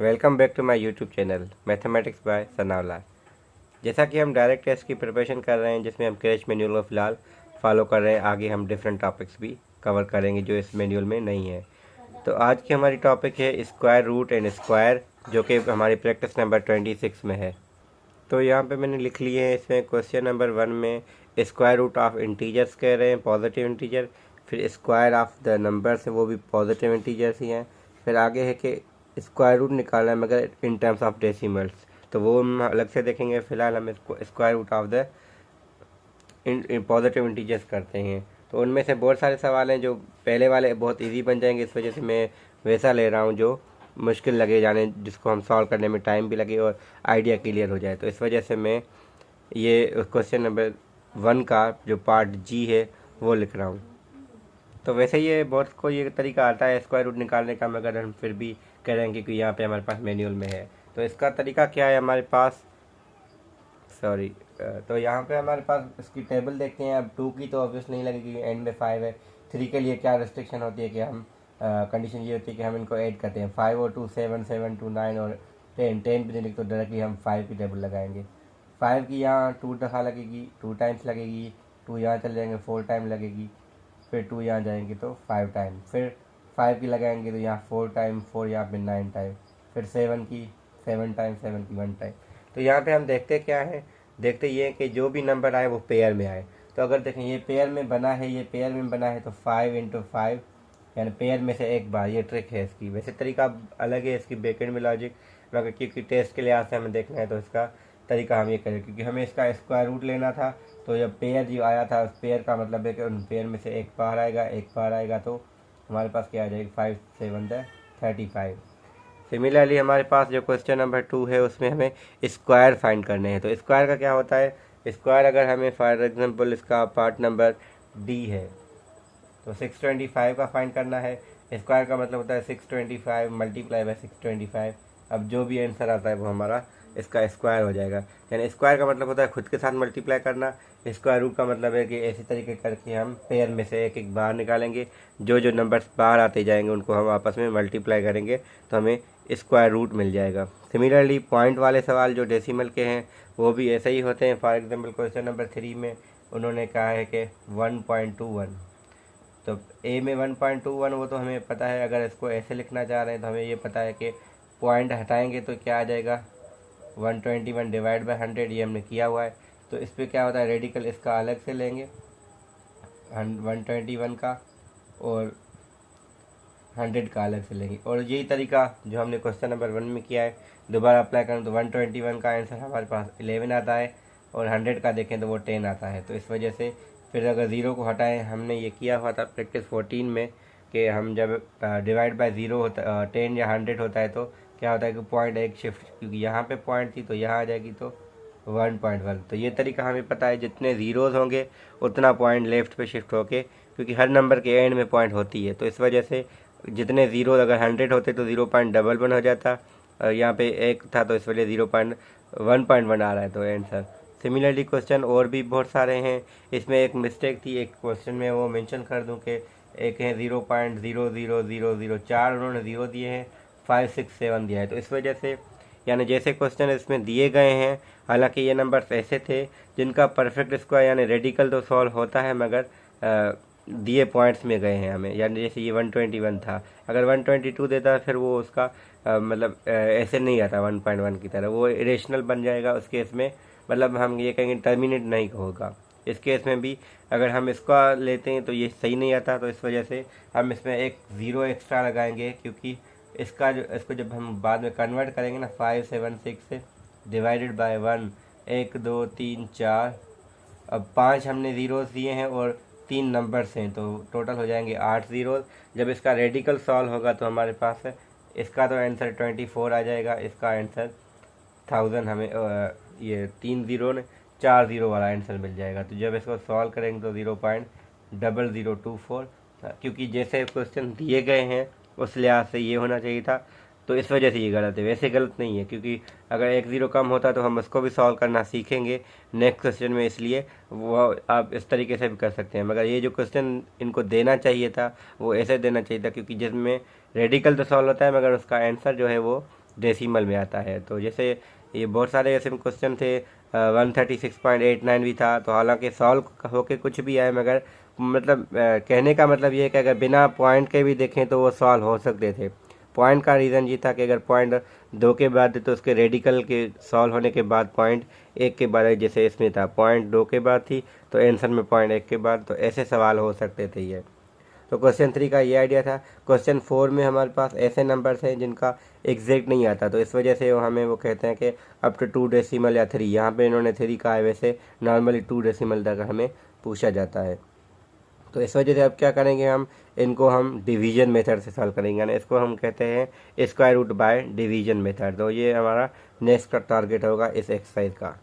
Welcome back to my YouTube channel mathematics by Sanawala. जैसा कि हम डायरेक्ट टेस्ट की प्रिपरेशन कर रहे हैं जिसमें हम क्रैश मैनुअल को फ़िलहाल फॉलो कर रहे हैं। आगे हम डिफरेंट टॉपिक्स भी कवर करेंगे जो इस मैनुअल में नहीं है। तो आज की हमारी टॉपिक है स्क्वायर रूट एंड स्क्वायर, जो कि हमारी प्रैक्टिस नंबर 26 में है। तो यहाँ पे मैंने लिख लिए हैं। इसमें क्वेश्चन नंबर 1 में स्क्वायर रूट ऑफ इंटीजर्स कह रहे हैं, पॉजिटिव इंटीजर। फिर स्क्वायर ऑफ द नंबर्स है, वो भी पॉजिटिव इंटीजर्स ही हैं। फिर आगे है कि स्क्वायर रूट निकालना है मगर इन टर्म्स ऑफ डेसिमल्स, तो वो हम अलग से देखेंगे। फिलहाल हम इसको square root of the positive integers करते हैं। तो उनमें से बहुत सारे सवाल हैं जो पहले वाले बहुत इजी बन जाएंगे, इस वजह से मैं वैसा ले रहा हूँ जो मुश्किल लगे जाने, जिसको हम सॉल्व करने में टाइम भी लगे और आइडिया क्लियर हो जाए। तो इस वजह से मैं ये क्वेश्चन नंबर 1 का जो पार्ट जी है वो लिख रहा हूँ। तो वैसे ये बहुत को ये तरीका आता है स्क्वायर रूट निकालने का, मगर हम फिर भी कह रहे हैं कि यहाँ पे हमारे पास मैनुअल में है। तो इसका तरीका क्या है हमारे पास, सॉरी, तो यहाँ पे हमारे पास इसकी टेबल देखते हैं। अब 2 की तो ऑब्वियस नहीं लगेगी, एंड में 5 है। 3 के लिए क्या रिस्ट्रिक्शन होती है कि हम कंडीशन ये होती है कि हम इनको ऐड करते हैं। 5 और 2 7, 7 2 9 और 10 भी नहीं लिखते, तो डायरेक्टली हम 5 की टेबल लगाएंगे। 5 की यहाँ 2 दफ़ा लगेगी, 2 टाइम्स लगेगी। 2 यहाँ चले जाएंगे, 4 टाइम लगेगी। फिर 2 यहाँ जाएंगे तो 5 टाइम। फिर 5 की लगाएंगे तो यहाँ 4 टाइम, 4 यहाँ पे 9 टाइम। फिर 7 की 7 टाइम, 7 की 1 टाइम। तो यहाँ पे हम देखते क्या है, देखते ये कि जो भी नंबर आए वो पेयर में आए। तो अगर देखें ये पेयर में बना है, ये पेयर में बना है, तो 5 इंटू 5 यानी पेयर में से एक बार। ये ट्रिक है इसकी। वैसे तरीका अलग है इसकी बैकेंड में लॉजिक, मगर क्योंकि टेस्ट के लिहाज से हमें देखना है तो इसका तरीका हम ये करें, क्योंकि हमें इसका स्क्वायर रूट लेना था। तो जब पेयर जो आया था, उस पेयर का मतलब है कि उन पेयर में से एक बाहर आएगा, एक बाहर आएगा, तो हमारे पास क्या आ जाएगा, 5 7 35। सिमिलरली हमारे पास जो क्वेश्चन नंबर 2 है उसमें हमें स्क्वायर फाइंड करने हैं। तो स्क्वायर का क्या होता है, स्क्वायर अगर हमें फॉर एग्जांपल इसका पार्ट नंबर डी है तो 625 का फाइंड करना है। स्क्वायर का मतलब होता है 625 मल्टीप्लाई बाय 625। अब जो भी आंसर आता है वो हमारा इसका स्क्वायर हो जाएगा। यानी स्क्वायर का मतलब होता है खुद के साथ मल्टीप्लाई करना। स्क्वायर रूट का मतलब है कि ऐसे तरीके करके हम पेयर में से एक एक बाहर निकालेंगे। जो जो नंबर्स बाहर आते जाएंगे उनको हम आपस में मल्टीप्लाई करेंगे तो हमें स्क्वायर रूट मिल जाएगा। सिमिलरली पॉइंट वाले सवाल जो डेसिमल के हैं वो भी ऐसे ही होते हैं। फॉर एग्जांपल क्वेश्चन नंबर 3 में उन्होंने कहा है कि 1.21, तो ए में 1.21 वो तो हमें पता है। अगर इसको ऐसे लिखना चाह रहे हैं तो हमें ये पता है कि पॉइंट हटाएंगे तो क्या आ जाएगा, 121 डिवाइड बाय 100। ये हमने किया हुआ है। तो इस पर क्या होता है, रेडिकल इसका अलग से लेंगे 121 का, और 100 का अलग से लेंगे। और यही तरीका जो हमने क्वेश्चन नंबर 1 में किया है दोबारा अप्लाई करें तो 121 का आंसर हमारे पास 11 आता है, और 100 का देखें तो वो 10 आता है। तो इस वजह से फिर अगर ज़ीरो को हटाएं, हमने ये किया हुआ था प्रैक्टिस 14 में कि हम जब डिवाइड बाय ज़ीरो होता 10 या 100 होता है तो क्या होता है कि पॉइंट एक शिफ्ट, क्योंकि यहाँ पे पॉइंट थी तो यहाँ आ जाएगी तो 1.1। तो ये तरीका हमें पता है, जितने ज़ीरोज़ होंगे उतना पॉइंट लेफ्ट पे शिफ्ट होके, क्योंकि हर नंबर के एंड में पॉइंट होती है। तो इस वजह से जितने ज़ीरो अगर 100 होते तो 0.11 हो जाता, और यहाँ पे एक था तो इस वजह 0.1.1 आ रहा है तो आंसर। सिमिलरली क्वेश्चन और भी बहुत सारे हैं। इसमें एक मिस्टेक थी एक क्वेश्चन में, वो मेंशन कर दूं कि एक है 0.00004 उन्होंने ज़ीरो दिए हैं, 5 6 7 दिया है। तो इस वजह से यानी जैसे क्वेश्चन इसमें दिए गए हैं, हालांकि ये नंबर्स ऐसे थे जिनका परफेक्ट स्क्वायर यानी रेडिकल तो सॉल्व होता है, मगर दिए पॉइंट्स में गए हैं हमें। यानी जैसे ये 121 था, अगर 122 देता फिर वो उसका मतलब ऐसे नहीं आता 1.1 की तरह, वो इरेशनल बन जाएगा उस केस में। मतलब हम ये कहेंगे टर्मिनेट नहीं होगा। इस केस में भी अगर हम इसका लेते हैं तो ये सही नहीं आता, तो इस वजह से हम इसमें एक ज़ीरो एक्स्ट्रा लगाएंगे, क्योंकि इसको जब हम बाद में कन्वर्ट करेंगे ना 5 7 6 से डिवाइडेड बाय 1, 1 2 3 4, अब 5 हमने ज़ीरोज़ दिए हैं और 3 नंबर्स हैं, तो टोटल हो जाएंगे 8 ज़ीरोज़। जब इसका रेडिकल सॉल्व होगा तो हमारे पास है इसका तो आंसर 24 आ जाएगा, इसका आंसर 1000 हमें ये 3 ज़ीरो ने 4 ज़ीरो वाला आंसर मिल जाएगा। तो जब इसको सॉल्व करेंगे तो 0.0024, क्योंकि जैसे क्वेश्चन दिए गए हैं उस लिहाज से ये होना चाहिए था, तो इस वजह से ये गलत है। वैसे गलत नहीं है, क्योंकि अगर एक ज़ीरो कम होता तो हम उसको भी सॉल्व करना सीखेंगे नेक्स्ट क्वेश्चन में, इसलिए वो आप इस तरीके से भी कर सकते हैं। मगर ये जो क्वेश्चन इनको देना चाहिए था वो ऐसे देना चाहिए था, क्योंकि जिसमें रेडिकल तो सॉल्व होता है मगर उसका आंसर जो है वो डेसिमल में आता है। तो जैसे ये बहुत सारे ऐसे क्वेश्चन थे, 136.89 भी था। तो हालांकि सॉल्व होके कुछ भी आए, मगर मतलब कहने का मतलब ये है कि अगर बिना पॉइंट के भी देखें तो वो सॉल्व हो सकते थे। पॉइंट का रीज़न ये था कि अगर पॉइंट 2 के बाद तो उसके रेडिकल के सॉल्व होने के बाद पॉइंट 1 के बाद, जैसे इसमें था पॉइंट 2 के बाद थी तो आंसर में पॉइंट 1 के बाद, तो ऐसे सवाल हो सकते थे ये। तो क्वेश्चन 3 का ये आइडिया था। क्वेश्चन 4 में हमारे पास ऐसे नंबर्स हैं जिनका एग्जैक्ट नहीं आता, तो इस वजह से हमें वो कहते हैं कि अप टू 2 डेसिमल या 3, यहाँ पे इन्होंने 3 कहा है, वैसे नॉर्मली 2 डेसिमल तक हमें पूछा जाता है। तो इस वजह से अब क्या करेंगे, हम डिवीजन मेथड से सॉल्व करेंगे, यानी इसको हम कहते हैं square root by division method. तो ये हमारा नेक्स्ट का टारगेट होगा इस एक्सरसाइज का।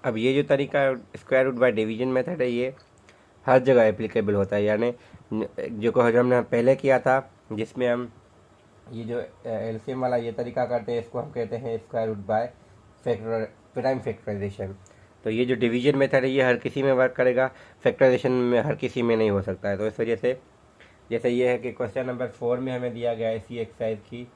अब ये जो तरीका square root by division method है, ये हर जगह एप्लीकेबल होता है, यानी जो को हमने पहले किया था, जिसमें हम ये जो एलसीएम वाला ये तरीका करते हैं, इसको हम कहते हैं square root by prime factorization. तो ये जो डिवीजन मेथड है ये हर किसी में वर्क करेगा, फैक्टराइजेशन में हर किसी में नहीं हो सकता है। तो इस वजह से जैसे ये है कि क्वेश्चन नंबर 4 में हमें दिया गया है इसी एक्सरसाइज की,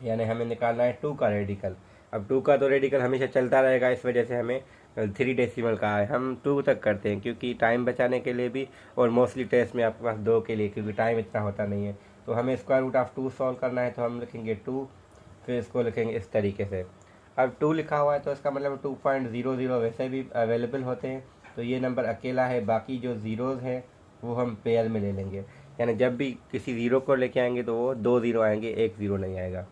यानी हमें निकालना है 2 का रेडिकल। अब 2 का तो रेडिकल हमेशा चलता रहेगा, इस वजह से हमें 3 डेसिमल का है, हम 2 तक करते हैं क्योंकि टाइम बचाने के लिए भी, और मोस्टली टेस्ट में आपके पास 2 के लिए, क्योंकि टाइम इतना होता नहीं है। तो हमें स्क्वायर रूट ऑफ 2 सॉल्व करना है, तो हम लिखेंगे 2, फिर इसको लिखेंगे इस तरीके से। अब 2 लिखा हुआ है तो इसका मतलब 2.00 वैसे भी अवेलेबल होते हैं, तो ये नंबर अकेला है, बाकी जो ज़ीरोज़ हैं वो हम पेयर में ले लेंगे, यानी जब भी किसी ज़ीरो को लेके आएंगे तो वो 2 ज़ीरो आएंगे, 1 ज़ीरो नहीं आएगा।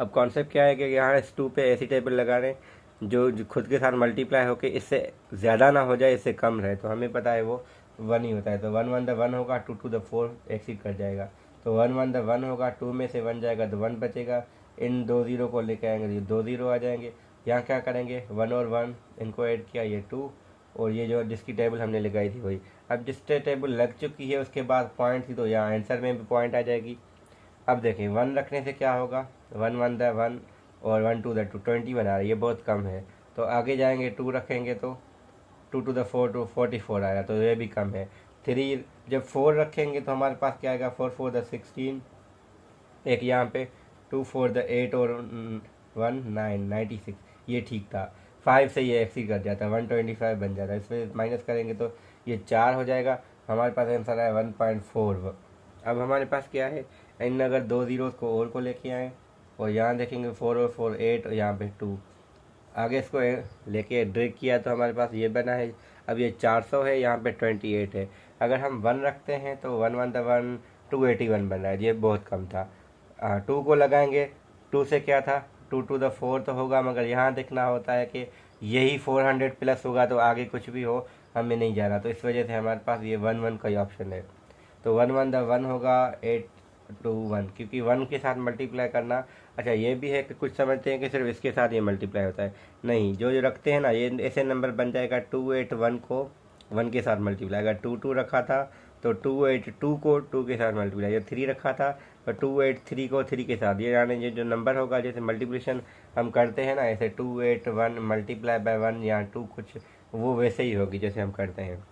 अब कॉन्सेप्ट क्या है कि यहाँ इस 2 पे ऐसी टेबल लगा रहे हैं जो खुद के साथ मल्टीप्लाई होकर इससे ज़्यादा ना हो जाए, इससे कम रहे। तो हमें पता है वो 1 ही होता है, तो 1 1 द 1 होगा, 2 2 द 4 एक्सीड कर जाएगा, तो 1 1 द 1 होगा, 2 में से 1 जाएगा तो 1 बचेगा, इन 2 ज़ीरो को लेके आएंगे तो 2 ज़ीरो आ जाएंगे। यहाँ क्या करेंगे, 1 और 1 इनको ऐड किया, ये 2, और ये जो जिसकी टेबल हमने लगाई थी वही। अब जिस टेबल लग चुकी है उसके बाद पॉइंट थी, तो यहाँ आंसर में भी पॉइंट आ जाएगी। अब देखें 1 रखने से क्या होगा, 1 1 द 1 और 1 2 द 2, 20 बना रहा है, ये बहुत कम है। तो आगे जाएंगे 2 रखेंगे तो 2 2 द 4 2 44 आएगा, तो ये भी कम है। 3 जब 4 रखेंगे तो हमारे पास क्या आएगा, 4 4 द 16, एक यहाँ पे 2 4 द 8 और 1 9 96, ये ठीक था। 5 से ये एक्सीड कर जाता है, 125 बन जाता है, इसमें माइनस करेंगे तो ये 4 हो जाएगा, हमारे पास आंसर है 1.4। अब हमारे पास क्या है, इन अगर 2 ज़ीरोज़ को और को लेके आए, और यहाँ देखेंगे 4 और 4 8, और यहाँ पे 2, आगे इसको लेके ड्रैग किया तो हमारे पास ये बना है। अब ये 400 है, यहाँ पे 28 है, अगर हम 1 रखते हैं तो 1 1 द 1 281 बन रहा है, ये बहुत कम था। 2 को लगाएंगे, 2 से क्या था, 2 2 द 4 तो होगा, मगर यहाँ देखना होता है कि यही 400 प्लस होगा, तो आगे कुछ भी हो हमें नहीं जाना, तो इस वजह से हमारे पास ये 1 1 का ही ऑप्शन है। तो 1 1 द 1 होगा 8 2 1, क्योंकि 1 के साथ मल्टीप्लाई करना। अच्छा ये भी है कि कुछ समझते हैं कि सिर्फ इसके साथ ये मल्टीप्लाई होता है, नहीं, जो जो रखते हैं ना, ये ऐसे नंबर बन जाएगा 281 को 1 के साथ मल्टीप्लाई, अगर 2 2 रखा था तो 282 को 2 के साथ मल्टीप्लाई, जब 3 रखा था तो 283 को 3 के साथ, ये यानी ये जो नंबर होगा, जैसे मल्टीप्लिकेशन हम करते हैं ना, ऐसे 281 मल्टीप्लाई बाय 1 या 2 कुछ, वो वैसे ही होगी जैसे हम करते हैं।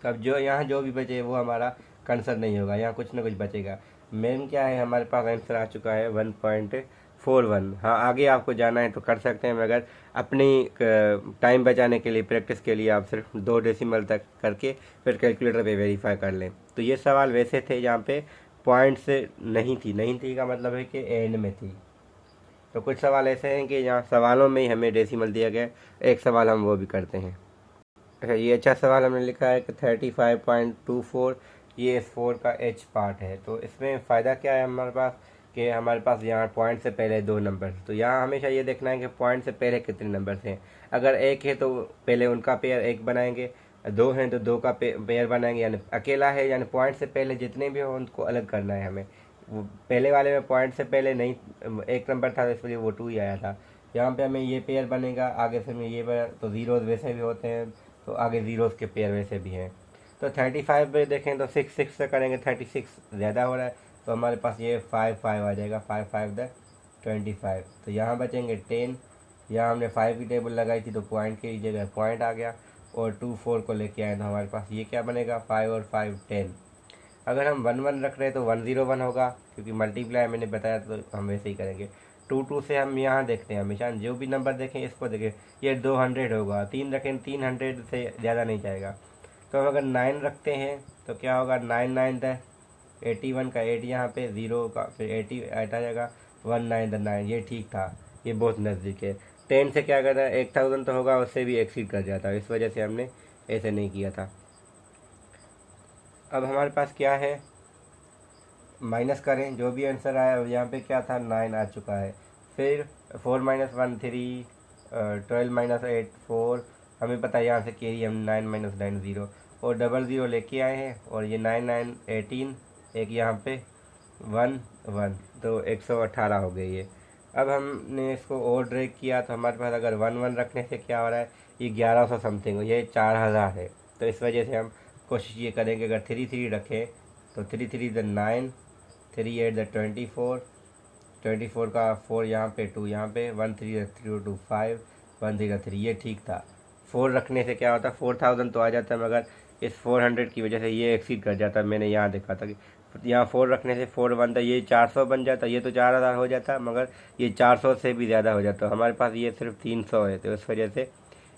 अब जो यहाँ जो भी बचे वो हमारा कंसर नहीं होगा, यहाँ कुछ ना कुछ बचेगा। मेन क्या है, हमारे पास आंसर आ चुका है 1.41। हाँ आगे आपको जाना है तो कर सकते हैं, मगर अपनी टाइम बचाने के लिए, प्रैक्टिस के लिए आप सिर्फ 2 डेसिमल तक करके फिर कैलकुलेटर पे वेरीफाई कर लें। तो ये सवाल वैसे थे जहाँ पे पॉइंट से नहीं थी का मतलब है कि एंड में थी। तो कुछ सवाल ऐसे हैं कि जहाँ सवालों में ही हमें डेसिमल दिया गया, एक सवाल हम वो भी करते हैं। अच्छा ये अच्छा सवाल हमने लिखा है कि 35.24 ये इस 4 का एच पार्ट है। तो इसमें फ़ायदा क्या है हमारे पास, कि हमारे पास यहाँ पॉइंट से पहले 2 नंबर, तो यहाँ हमेशा ये देखना है कि पॉइंट से पहले कितने नंबर्स हैं। अगर 1 है तो पहले उनका पेयर 1 बनाएंगे, 2 हैं तो 2 का पेयर बनाएंगे, यानी अकेला है, यानी पॉइंट से पहले जितने भी हों उनको अलग करना है हमें। वो पहले वाले में पॉइंट से पहले नहीं 1 नंबर था, इसलिए वो 2 ही आया था। यहाँ पे हमें ये पेयर बनेगा, आगे से हमें ये बना, तो ज़ीरोज़ वैसे भी होते हैं, तो आगे ज़ीरोज़ के पेयर वैसे भी हैं। तो 35 पे देखें तो 6 6 से करेंगे, 36 ज़्यादा हो रहा है, तो हमारे पास ये 5 5 आ जाएगा, 5 5 द 25। तो यहाँ बचेंगे 10, यहाँ हमने 5 की टेबल लगाई थी तो पॉइंट की जगह पॉइंट आ गया, और 2 4 को लेके आए तो हमारे पास ये क्या बनेगा, 5 और 5 10। अगर हम 1 1 रख रहे हैं तो 101 होगा, क्योंकि मल्टीप्लाई मैंने बताया तो हम वैसे ही करेंगे। 2 2 से हम यहाँ देखते हैं, हमेशा जो भी नंबर देखें इसको देखें, ये 200 होगा। 3 रखें 300 से ज़्यादा नहीं जाएगा। तो हम अगर 9 रखते हैं तो क्या होगा, 9 9 द 81 का 8 यहाँ पे, 0 का फिर 80 आ जाएगा, 1 9 द 9, ये ठीक था, ये बहुत नज़दीक है। 10 से क्या करता है, 1000 तो होगा, उससे भी एक्सीड कर जाता है, इस वजह से हमने ऐसे नहीं किया था। अब हमारे पास क्या है, माइनस करें जो भी आंसर आया। यहाँ पे क्या था, 9 आ चुका है। फिर 4 - 1 3, 12 - 8 4, हमें पता है यहाँ से कैरी हम 9 - 9 0, और 00 लेके आए हैं, और ये 9 9 18, एक यहाँ पे 1 1, तो 118 हो गई ये। अब हमने इसको और ड्रैग किया तो हमारे पास अगर 1 1 रखने से क्या हो रहा है, ये 1100 समथिंग, ये 4000 है। तो इस वजह से हम कोशिश ये करेंगे, अगर 3 3 रखें तो 3 3 द 9, 3 8 द 24, 24 का 4 यहाँ पे, 2 यहाँ पे, 1 3 3 2 5, 1 3 3, ये ठीक था। 4 रखने से क्या होता, 4000 तो आ जाता है, मगर इस 400 की वजह से ये एक्सीड कर जाता है। मैंने यहाँ देखा था कि यहाँ 4 रखने से 4 बनता, ये 400 बन जाता, ये तो 4000 हो जाता, मगर ये 400 से भी ज़्यादा हो जाता। हमारे पास ये सिर्फ 300 है, तो इस वजह से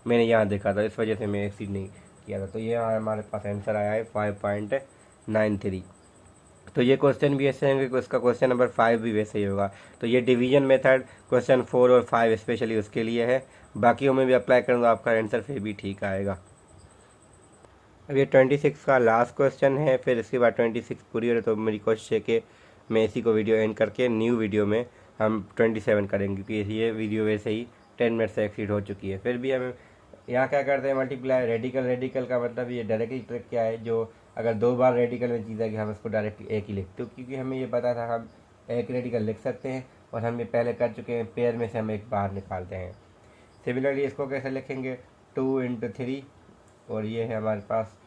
मैंने यहाँ देखा था, इस वजह से मैं एक्सीड नहीं किया था। तो ये हमारे पास आंसर आया है 5.93। तो ये क्वेश्चन भी ऐसे होंगे कि उसका क्वेश्चन नंबर 5 भी वैसे ही होगा। तो ये डिवीजन मेथड क्वेश्चन 4 और 5 स्पेशली उसके लिए है, बाकियों में भी अप्लाई करूँगा, आपका आंसर फिर भी ठीक आएगा। अब ये 26 का लास्ट क्वेश्चन है, फिर इसके बाद 26 पूरी हो रही, तो मेरी कोशिश है कि मैं इसी को वीडियो एंड करके न्यू वीडियो में हम 27 करेंगे, क्योंकि ये वीडियो वैसे ही 10 मिनट से एक्सीड हो चुकी है। फिर भी हम यहाँ क्या करते हैं, मल्टीप्लाई रेडिकल। रेडिकल का मतलब ये डायरेक्टली ट्रिक क्या है, जो अगर 2 बार रेडिकल में चीज़ है कि हम इसको डायरेक्टली एक ही लिखते हो, क्योंकि हमें ये पता था हम एक रेडिकल लिख सकते हैं, और हम ये पहले कर चुके हैं, पेयर में से हम एक बाहर निकालते हैं। सिमिलरली इसको कैसे लिखेंगे, 2 × 3, और ये है हमारे पास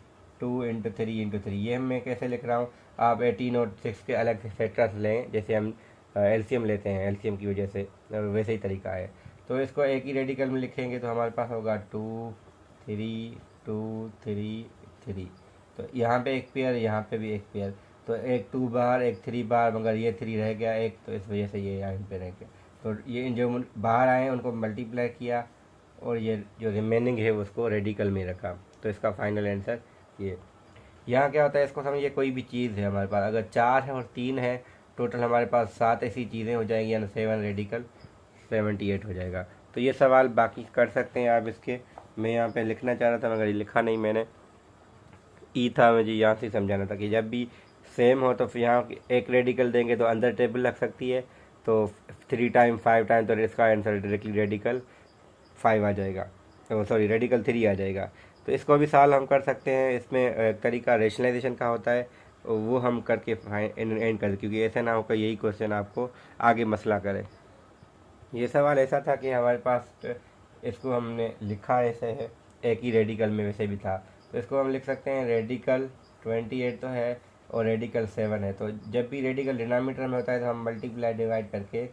2 × 3 × 3। ये मैं कैसे लिख रहा हूँ, आप 18 और 6 के अलग सेक्टर्स लें, जैसे हम एलसीएम लेते हैं, एलसीएम की वजह से वैसे ही तरीका है। तो इसको एक ही रेडिकल में लिखेंगे तो हमारे पास होगा 2 3 2 3 3। तो यहाँ पे एक पेयर, यहाँ पे भी एक पेयर, तो एक 2 बार एक 3 बार, मगर ये 3 रह गया एक, तो इस वजह से ये यहाँ पे रह गया। तो ये जो बाहर आए उनको मल्टीप्लाई किया, और ये जो रिमेनिंग है उसको रेडिकल में रखा। तो इसका फाइनल आंसर ये। यहाँ क्या होता है, इसको समझिए कोई भी चीज़ है हमारे पास, अगर 4 है और 3 है, टोटल हमारे पास 7 ऐसी चीज़ें हो जाएंगी, यानी 7 रेडिकल 78 हो जाएगा। तो ये सवाल बाकी कर सकते हैं आप इसके। मैं यहाँ पे लिखना चाह रहा था मगर ये लिखा नहीं मैंने, ई था, मुझे यहाँ से समझाना था कि जब भी सेम हो तो फिर यहाँ एक रेडिकल देंगे तो अंदर टेबल लग सकती है, तो 3 टाइम 5 टाइम, तो इसका आंसर डायरेक्टली रेडिकल 5 आ जाएगा, तो सॉरी रेडिकल 3 आ जाएगा। तो इसको भी सॉल्व हम कर सकते हैं। इसमें एक तरीका रेशनलाइजेशन का होता है, वो हम करके एंड कर, क्योंकि ऐसा ना हो कि यही क्वेश्चन आपको आगे मसला करे। ये सवाल ऐसा था कि हमारे पास इसको हमने लिखा ऐसे है, एक ही रेडिकल में वैसे भी था, तो इसको हम लिख सकते हैं रेडिकल 28 तो है और रेडिकल 7 है। तो जब भी रेडिकल डिनोमिनेटर में होता है तो हम मल्टीप्लाई डिवाइड करके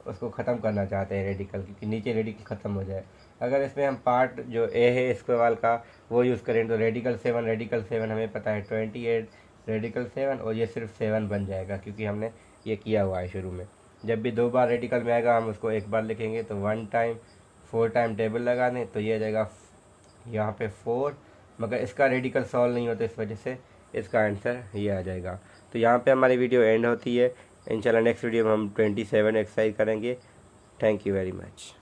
उसको ख़त्म करना चाहते हैं रेडिकल, क्योंकि नीचे रेडिकल ख़त्म हो जाए। अगर इसमें हम पार्ट जो ए है इस सवाल का वो यूज़ करें तो रेडिकल 7 हमें पता है 28 रेडिकल 7, और ये सिर्फ 7 बन जाएगा, क्योंकि हमने ये किया हुआ है शुरू में। जब भी 2 बार रेडिकल में आएगा हम उसको एक बार लिखेंगे, तो 1 टाइम 4 टाइम टेबल लगा दें तो ये आ जाएगा यहाँ पे 4, मगर इसका रेडिकल सॉल्व नहीं होता, इस वजह से इसका आंसर ये आ जाएगा। तो यहाँ पे हमारी वीडियो एंड होती है। इंशाल्लाह नेक्स्ट वीडियो में हम 27 एक्सरसाइज करेंगे। Thank you very much.